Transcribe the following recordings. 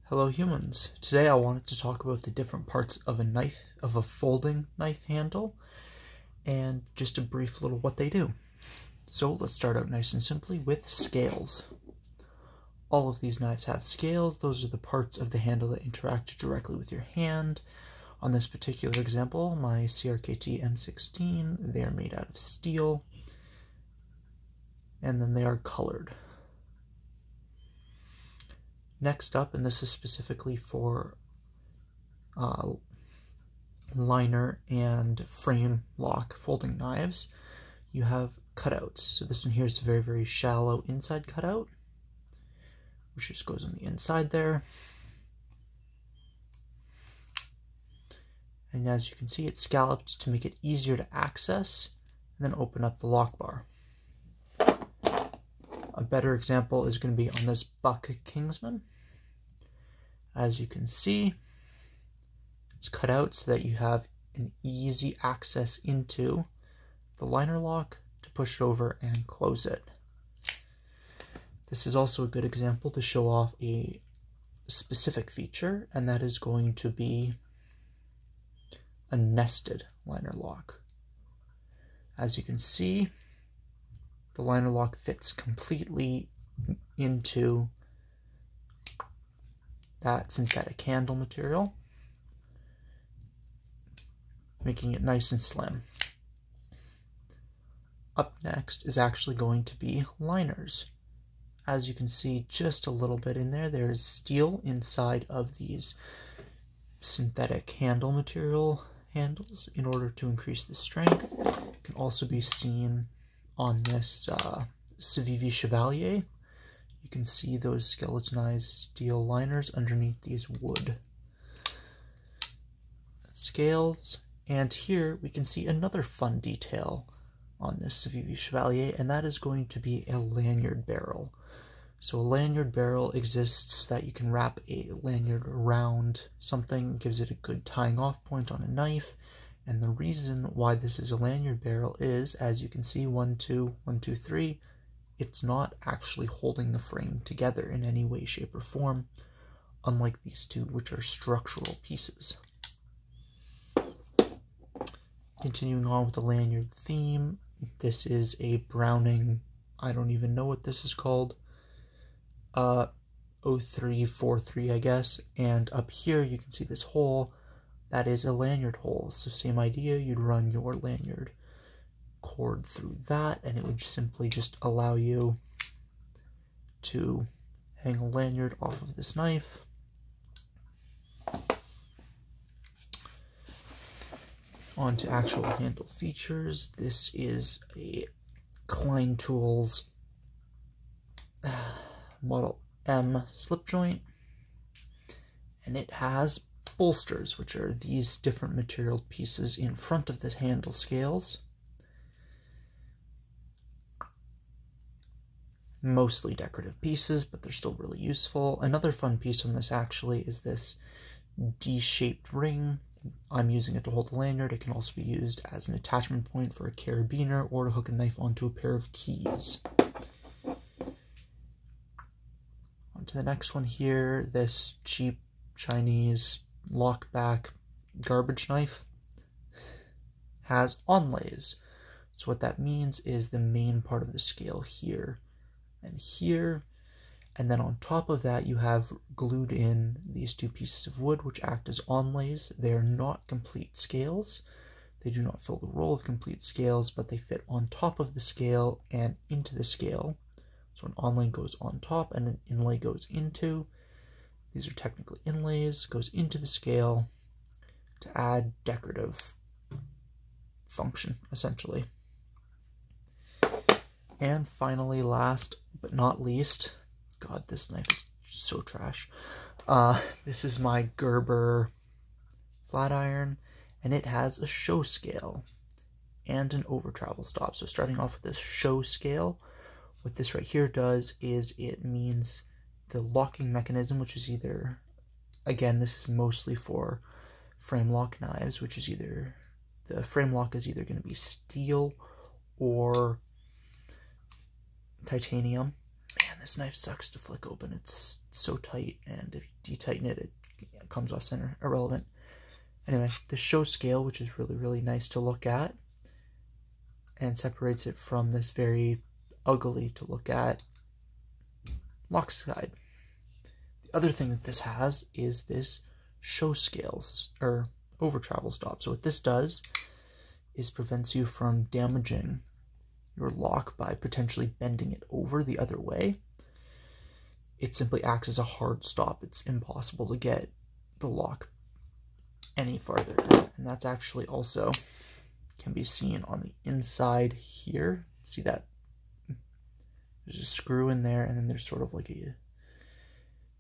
Hello humans. Today I wanted to talk about the different parts of a folding knife handle, and just a brief little what they do. So let's start out nice and simply with scales. All of these knives have scales. Those are the parts of the handle that interact directly with your hand. On this particular example, my CRKT M16, they are made out of steel, and then they are colored. Next up, and this is specifically for liner and frame lock folding knives, you have cutouts. So this one here is a very, very shallow inside cutout, which just goes on the inside there. And as you can see, it's scalloped to make it easier to access and then open up the lock bar. A better example is going to be on this Buck Kingsman. As you can see, it's cut out so that you have an easy access into the liner lock to push it over and close it. This is also a good example to show off a specific feature, and that is going to be a nested liner lock. As you can see, the liner lock fits completely into that synthetic handle material, making it nice and slim. Up next is actually going to be liners. As you can see just a little bit in there, there is steel inside of these synthetic handle material handles in order to increase the strength. It can also be seen on this Civivi Chevalier. You can see those skeletonized steel liners underneath these wood scales. And here we can see another fun detail on this Civivi Chevalier, and that is going to be a lanyard barrel. So a lanyard barrel exists so that you can wrap a lanyard around something, gives it a good tying off point on a knife. And the reason why this is a lanyard barrel is, as you can see, 1, 2, 1, 2, 3, it's not actually holding the frame together in any way, shape, or form, unlike these two, which are structural pieces. Continuing on with the lanyard theme, this is a Browning, I don't even know what this is called, 0343, I guess, and up here you can see this hole, that is a lanyard hole. So same idea, you'd run your lanyard cord through that, and it would simply just allow you to hang a lanyard off of this knife. On to actual handle features. This is a Klein Tools Model M slip joint, and it has bolsters, which are these different material pieces in front of the handle scales. Mostly decorative pieces, but they're still really useful. Another fun piece on this actually is this D-shaped ring. I'm using it to hold the lanyard. It can also be used as an attachment point for a carabiner or to hook a knife onto a pair of keys. On to the next one here, this cheap Chinese lockback garbage knife has onlays. So what that means is the main part of the scale here and here, and then on top of that you have glued in these two pieces of wood which act as onlays. They are not complete scales. They do not fill the role of complete scales, but they fit on top of the scale and into the scale. So an onlay goes on top and an inlay goes into. These are technically inlays, goes into the scale to add decorative function, essentially. And finally, last but not least, God, this knife is so trash. This is my Gerber flat iron, and it has a show scale and an over travel stop. So starting off with this show scale, what this right here does is it means the locking mechanism, which is either, again, this is mostly for frame lock knives, which is either, the frame lock is either going to be steel or titanium. Man, this knife sucks to flick open. It's so tight, and if you detighten it, it comes off center. Irrelevant. Anyway, the show scale, which is really, really nice to look at, and separates it from this very ugly to look at Loctite. The other thing that this has is this show scales, or over travel stop. So what this does is prevents you from damaging your lock by potentially bending it over the other way. It simply acts as a hard stop. It's impossible to get the lock any farther. And that's actually also can be seen on the inside here. See that? There's a screw in there, and then there's sort of like a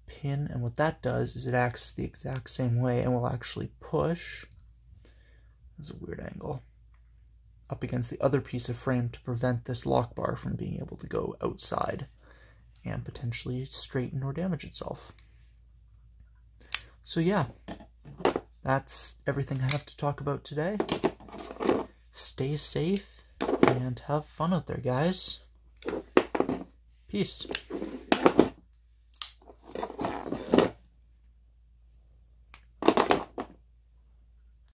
pin, and what that does is it acts the exact same way and will actually push, this is a weird angle, up against the other piece of frame to prevent this lock bar from being able to go outside and potentially straighten or damage itself. So yeah, that's everything I have to talk about today. Stay safe and have fun out there, guys. Peace.